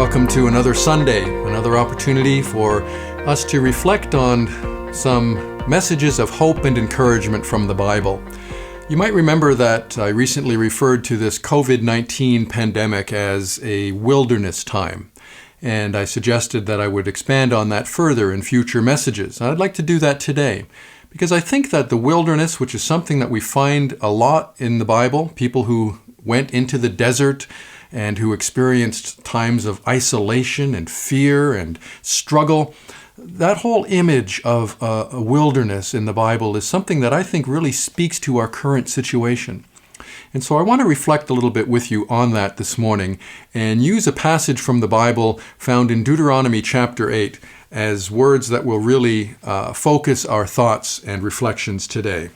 Welcome to another Sunday, another opportunity for us to reflect on some messages of hope and encouragement from the Bible. You might remember that I recently referred to this COVID-19 pandemic as a wilderness time, and I suggested that I would expand on that further in future messages. I'd like to do that today, because I think that the wilderness, which is something that we find a lot in the Bible, people who went into the desert and who experienced times of isolation and fear and struggle, that whole image of a wilderness in the Bible is something that I think really speaks to our current situation. And so I want to reflect a little bit with you on that this morning and use a passage from the Bible found in Deuteronomy chapter 8 as words that will really focus our thoughts and reflections today.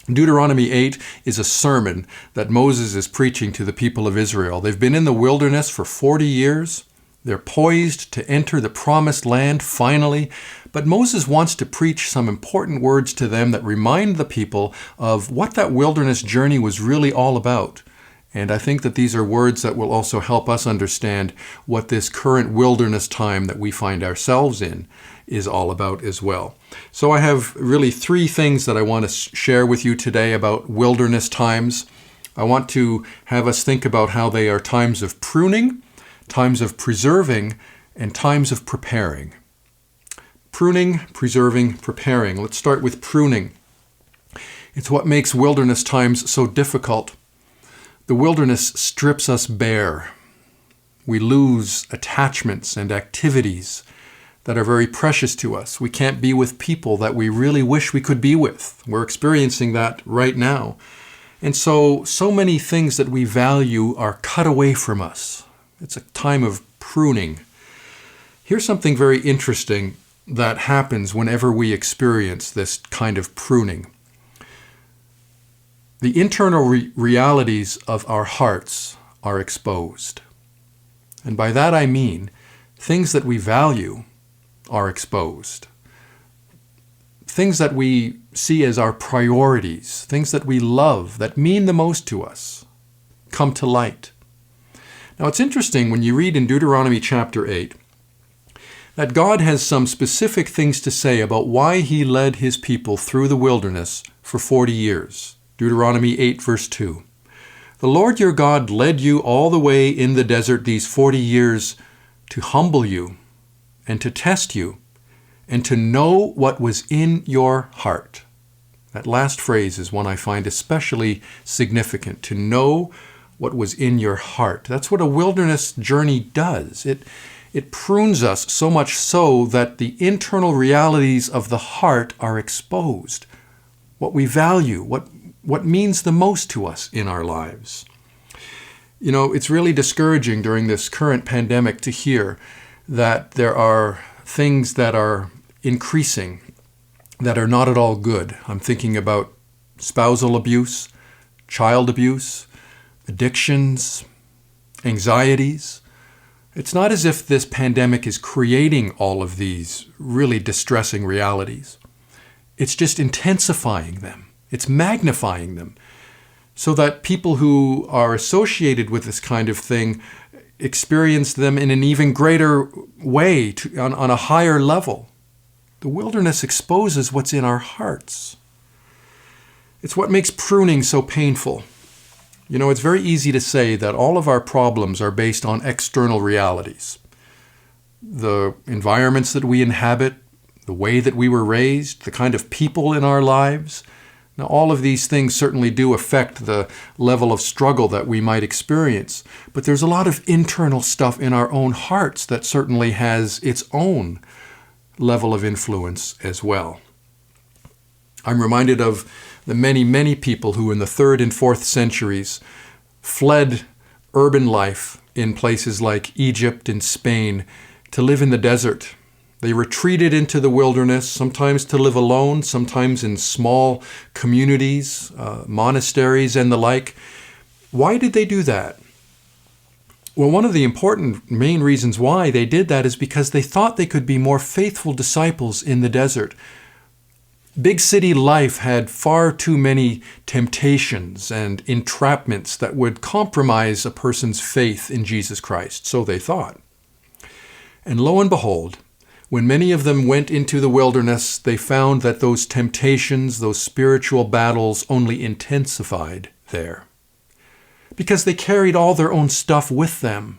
Deuteronomy 8 is a sermon that Moses is preaching to the people of Israel. They've been in the wilderness for 40 years. They're poised to enter the promised land finally, but Moses wants to preach some important words to them that remind the people of what that wilderness journey was really all about. And I think that these are words that will also help us understand what this current wilderness time that we find ourselves in is all about as well. So I have really three things that I want to share with you today about wilderness times. I want to have us think about how they are times of pruning, times of preserving, and times of preparing. Pruning, preserving, preparing. Let's start with pruning. It's what makes wilderness times so difficult. The wilderness strips us bare. We lose attachments and activities that are very precious to us. We can't be with people that we really wish we could be with. We're experiencing that right now. And so many things that we value are cut away from us. It's a time of pruning. Here's something very interesting that happens whenever we experience this kind of pruning. The internal realities of our hearts are exposed. And by that I mean things that we value are exposed. Things that we see as our priorities, things that we love, that mean the most to us, come to light. Now it's interesting when you read in Deuteronomy chapter 8 that God has some specific things to say about why he led his people through the wilderness for 40 years. Deuteronomy 8 verse 2. The Lord your God led you all the way in the desert these 40 years to humble you and to test you and to know what was in your heart. That last phrase is one I find especially significant, to know what was in your heart. That's what a wilderness journey does. It prunes us so much so that the internal realities of the heart are exposed. What we value, what means the most to us in our lives. You know, it's really discouraging during this current pandemic to hear that there are things that are increasing that are not at all good. I'm thinking about spousal abuse, child abuse, addictions, anxieties. It's not as if this pandemic is creating all of these really distressing realities. It's just intensifying them. It's magnifying them so that people who are associated with this kind of thing experience them in an even greater way, on a higher level. The wilderness exposes what's in our hearts. It's what makes pruning so painful. You know, it's very easy to say that all of our problems are based on external realities. The environments that we inhabit, the way that we were raised, the kind of people in our lives. Now, all of these things certainly do affect the level of struggle that we might experience, but there's a lot of internal stuff in our own hearts that certainly has its own level of influence as well. I'm reminded of the many, many people who in the 3rd and 4th centuries fled urban life in places like Egypt and Spain to live in the desert. They retreated into the wilderness, sometimes to live alone, sometimes in small communities, monasteries and the like. Why did they do that? Well, one of the important main reasons why they did that is because they thought they could be more faithful disciples in the desert. Big city life had far too many temptations and entrapments that would compromise a person's faith in Jesus Christ, so they thought. And lo and behold, when many of them went into the wilderness, they found that those temptations, those spiritual battles only intensified there, because they carried all their own stuff with them.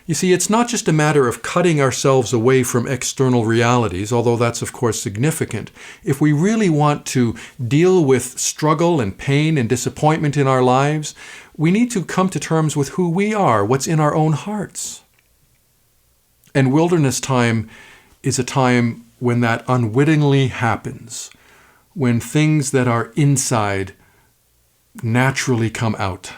You see, it's not just a matter of cutting ourselves away from external realities, although that's of course significant. If we really want to deal with struggle and pain and disappointment in our lives, we need to come to terms with who we are, what's in our own hearts. And wilderness time is a time when that unwittingly happens, when things that are inside naturally come out.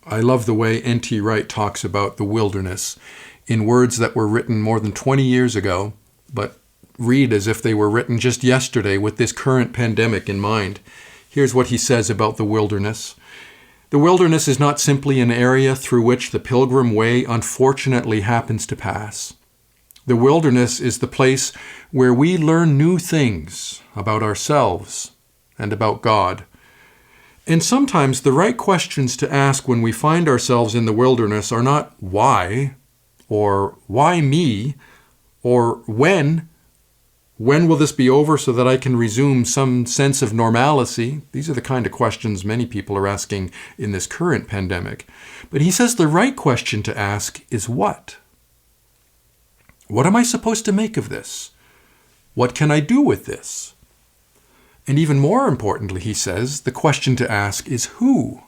I love the way N.T. Wright talks about the wilderness in words that were written more than 20 years ago, but read as if they were written just yesterday with this current pandemic in mind. Here's what he says about the wilderness. The wilderness is not simply an area through which the pilgrim way unfortunately happens to pass. The wilderness is the place where we learn new things about ourselves and about God. And sometimes the right questions to ask when we find ourselves in the wilderness are not why, or why me, or when will this be over so that I can resume some sense of normalcy? These are the kind of questions many people are asking in this current pandemic. But he says the right question to ask is what? What am I supposed to make of this? What can I do with this? And even more importantly, he says, the question to ask is who?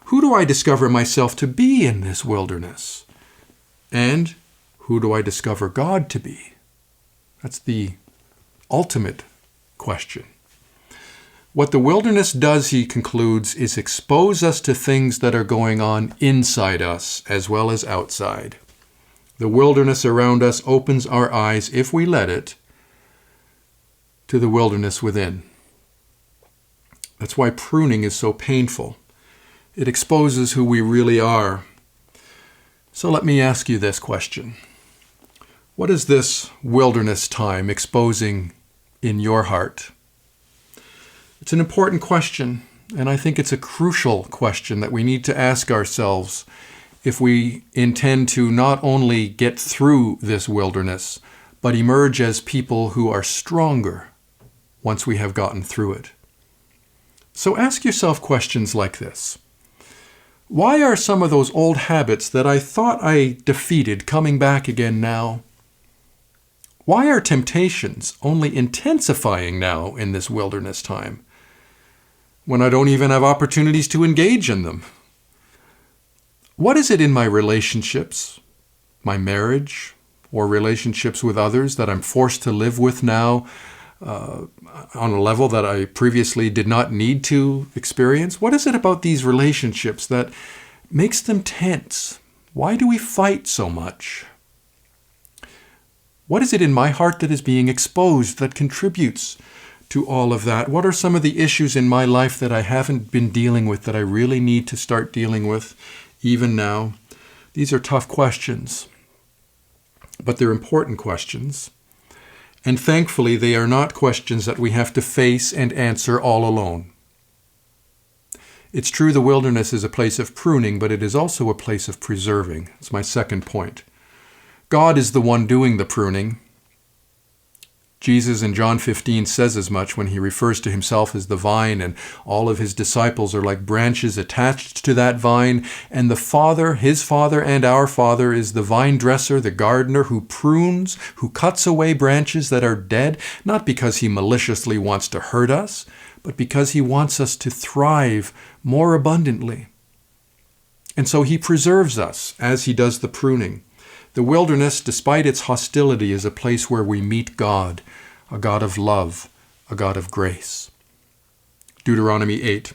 Who do I discover myself to be in this wilderness? And who do I discover God to be? That's the ultimate question. What the wilderness does, he concludes, is expose us to things that are going on inside us as well as outside. The wilderness around us opens our eyes, if we let it, to the wilderness within. That's why pruning is so painful. It exposes who we really are. So let me ask you this question. What is this wilderness time exposing in your heart? It's an important question, and I think it's a crucial question that we need to ask ourselves if we intend to not only get through this wilderness, but emerge as people who are stronger once we have gotten through it. So ask yourself questions like this. Why are some of those old habits that I thought I defeated coming back again now? Why are temptations only intensifying now in this wilderness time, when I don't even have opportunities to engage in them? What is it in my relationships, my marriage, or relationships with others that I'm forced to live with now on a level that I previously did not need to experience? What is it about these relationships that makes them tense? Why do we fight so much? What is it in my heart that is being exposed that contributes to all of that? What are some of the issues in my life that I haven't been dealing with that I really need to start dealing with even now? These are tough questions, but they're important questions. And thankfully, they are not questions that we have to face and answer all alone. It's true the wilderness is a place of pruning, but it is also a place of preserving. It's my second point. God is the one doing the pruning. Jesus in John 15 says as much when he refers to himself as the vine, and all of his disciples are like branches attached to that vine. And the Father, his Father and our Father, is the vine dresser, the gardener, who prunes, who cuts away branches that are dead, not because he maliciously wants to hurt us, but because he wants us to thrive more abundantly. And so he preserves us as he does the pruning. The wilderness, despite its hostility, is a place where we meet God, a God of love, a God of grace. Deuteronomy 8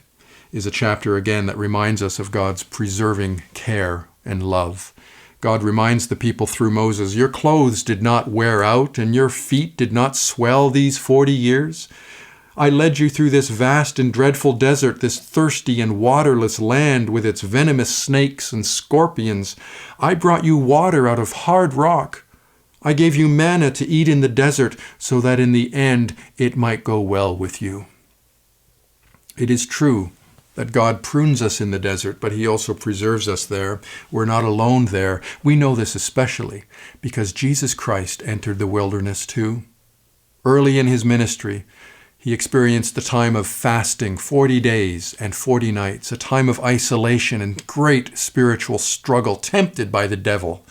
is a chapter again that reminds us of God's preserving care and love. God reminds the people through Moses, "Your clothes did not wear out, and your feet did not swell these 40 years. I led you through this vast and dreadful desert, this thirsty and waterless land with its venomous snakes and scorpions. I brought you water out of hard rock. I gave you manna to eat in the desert so that in the end it might go well with you." It is true that God prunes us in the desert, but he also preserves us there. We're not alone there. We know this especially because Jesus Christ entered the wilderness too. Early in his ministry, he experienced the time of fasting, 40 days and 40 nights, a time of isolation and great spiritual struggle, tempted by the devil.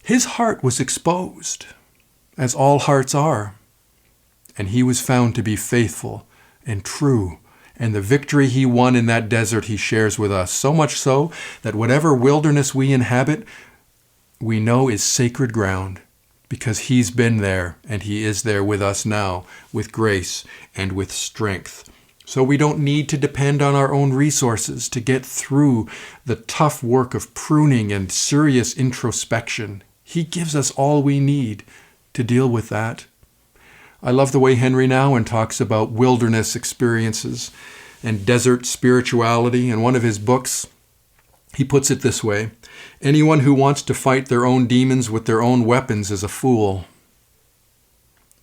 His heart was exposed, as all hearts are, and he was found to be faithful and true. And the victory he won in that desert he shares with us, so much so that whatever wilderness we inhabit, we know is sacred ground, because he's been there and he is there with us now with grace and with strength. So we don't need to depend on our own resources to get through the tough work of pruning and serious introspection. He gives us all we need to deal with that. I love the way Henry Nouwen talks about wilderness experiences and desert spirituality. In one of his books, he puts it this way: anyone who wants to fight their own demons with their own weapons is a fool.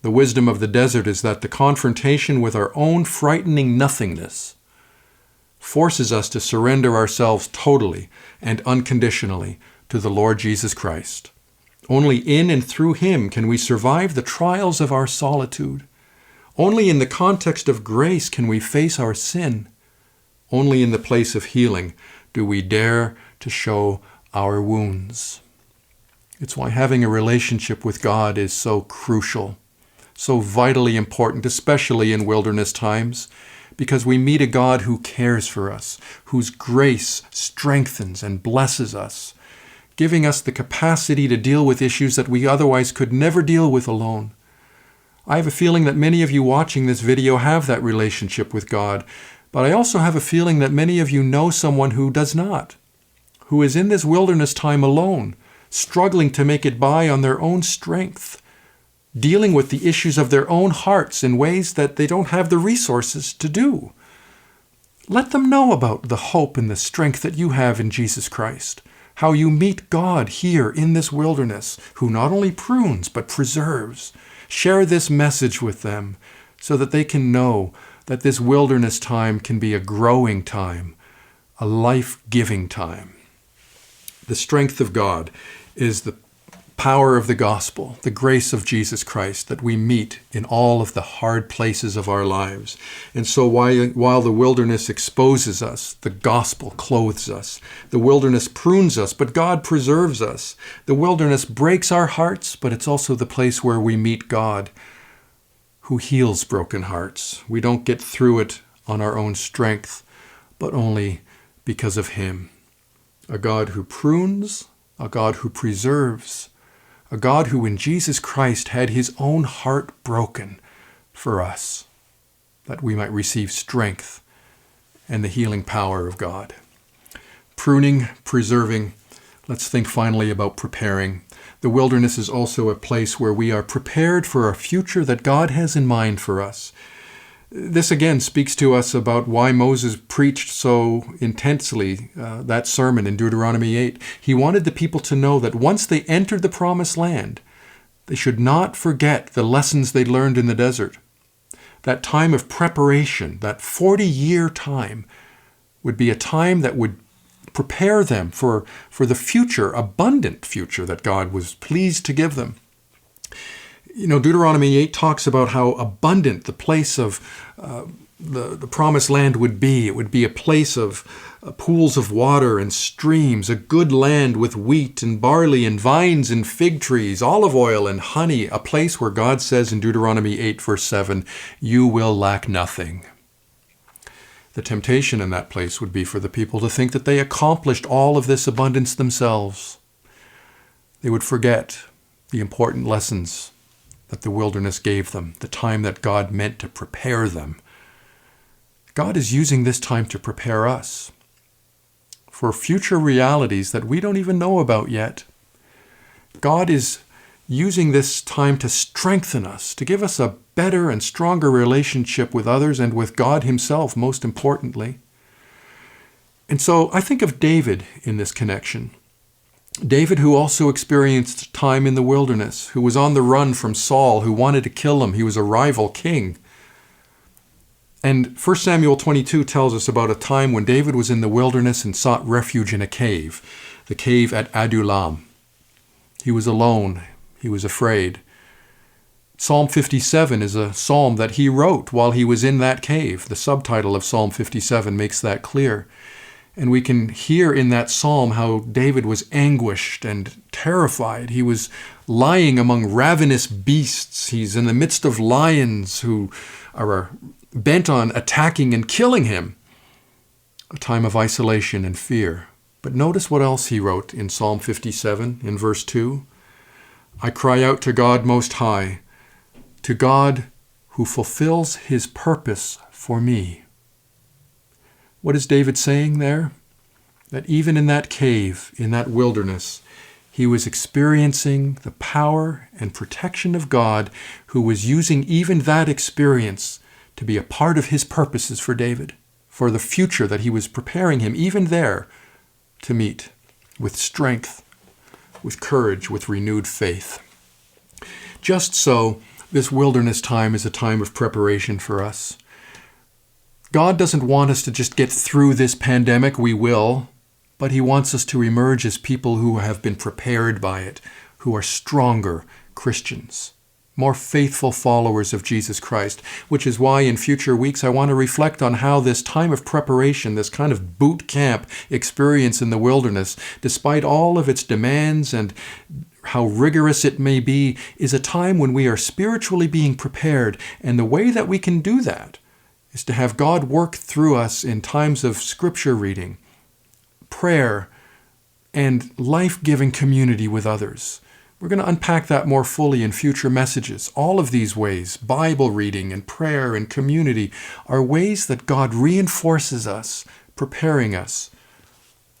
The wisdom of the desert is that the confrontation with our own frightening nothingness forces us to surrender ourselves totally and unconditionally to the Lord Jesus Christ. Only in and through him can we survive the trials of our solitude. Only in the context of grace can we face our sin. Only in the place of healing do we dare to show our wounds. It's why having a relationship with God is so crucial, so vitally important, especially in wilderness times, because we meet a God who cares for us, whose grace strengthens and blesses us, giving us the capacity to deal with issues that we otherwise could never deal with alone. I have a feeling that many of you watching this video have that relationship with God, but I also have a feeling that many of you know someone who does not, who is in this wilderness time alone, struggling to make it by on their own strength, dealing with the issues of their own hearts in ways that they don't have the resources to do. Let them know about the hope and the strength that you have in Jesus Christ, how you meet God here in this wilderness, who not only prunes but preserves. Share this message with them so that they can know that this wilderness time can be a growing time, a life-giving time. The strength of God is the power of the gospel, the grace of Jesus Christ that we meet in all of the hard places of our lives. And so while the wilderness exposes us, the gospel clothes us. The wilderness prunes us, but God preserves us. The wilderness breaks our hearts, but it's also the place where we meet God, who heals broken hearts. We don't get through it on our own strength, but only because of him. A God who prunes, a God who preserves, a God who in Jesus Christ had his own heart broken for us, that we might receive strength and the healing power of God. Pruning, preserving. Let's think finally about preparing. The wilderness is also a place where we are prepared for a future that God has in mind for us. This again speaks to us about why Moses preached so intensely that sermon in Deuteronomy 8. He wanted the people to know that once they entered the promised land, they should not forget the lessons they learned in the desert. That time of preparation, that 40-year time, would be a time that would prepare them for the future, abundant future that God was pleased to give them. You know, Deuteronomy 8 talks about how abundant the place of the promised land would be. It would be a place of pools of water and streams, a good land with wheat and barley and vines and fig trees, olive oil and honey, a place where God says in Deuteronomy 8, verse 7, you will lack nothing. The temptation in that place would be for the people to think that they accomplished all of this abundance themselves. They would forget the important lessons that the wilderness gave them, the time that God meant to prepare them. God is using this time to prepare us for future realities that we don't even know about yet. God is using this time to strengthen us, to give us a better and stronger relationship with others and with God himself, most importantly. And so I think of David in this connection. David, who also experienced time in the wilderness, who was on the run from Saul, who wanted to kill him. He was a rival king. And 1 Samuel 22 tells us about a time when David was in the wilderness and sought refuge in a cave, the cave at Adullam. He was alone. He was afraid. Psalm 57 is a psalm that he wrote while he was in that cave. The subtitle of Psalm 57 makes that clear. And we can hear in that psalm how David was anguished and terrified. He was lying among ravenous beasts. He's in the midst of lions who are bent on attacking and killing him. A time of isolation and fear. But notice what else he wrote in Psalm 57 in verse 2. I cry out to God Most High, to God who fulfills his purpose for me. What is David saying there? That even in that cave, in that wilderness, he was experiencing the power and protection of God, who was using even that experience to be a part of his purposes for David, for the future that he was preparing him, even there, to meet with strength, with courage, with renewed faith. Just so, this wilderness time is a time of preparation for us. God doesn't want us to just get through this pandemic. We will, but he wants us to emerge as people who have been prepared by it, who are stronger Christians, more faithful followers of Jesus Christ, which is why in future weeks I want to reflect on how this time of preparation, this kind of boot camp experience in the wilderness, despite all of its demands and how rigorous it may be, is a time when we are spiritually being prepared. And the way that we can do that is to have God work through us in times of scripture reading, prayer, and life-giving community with others. We're going to unpack that more fully in future messages. All of these ways, Bible reading and prayer and community, are ways that God reinforces us, preparing us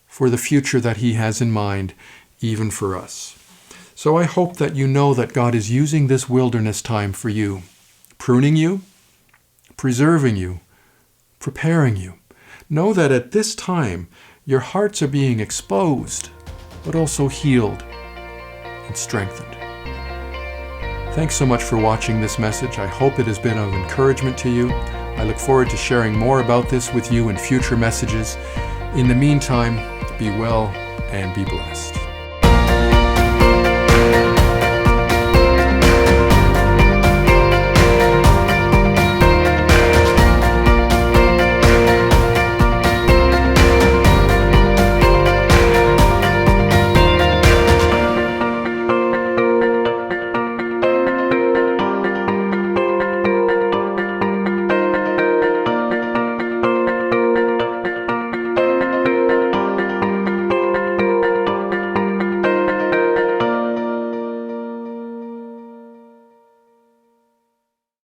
for the future that he has in mind, even for us. So I hope that you know that God is using this wilderness time for you, pruning you, preserving you, preparing you. Know that at this time, your hearts are being exposed, but also healed and strengthened. Thanks so much for watching this message. I hope it has been of encouragement to you. I look forward to sharing more about this with you in future messages. In the meantime, be well and be blessed.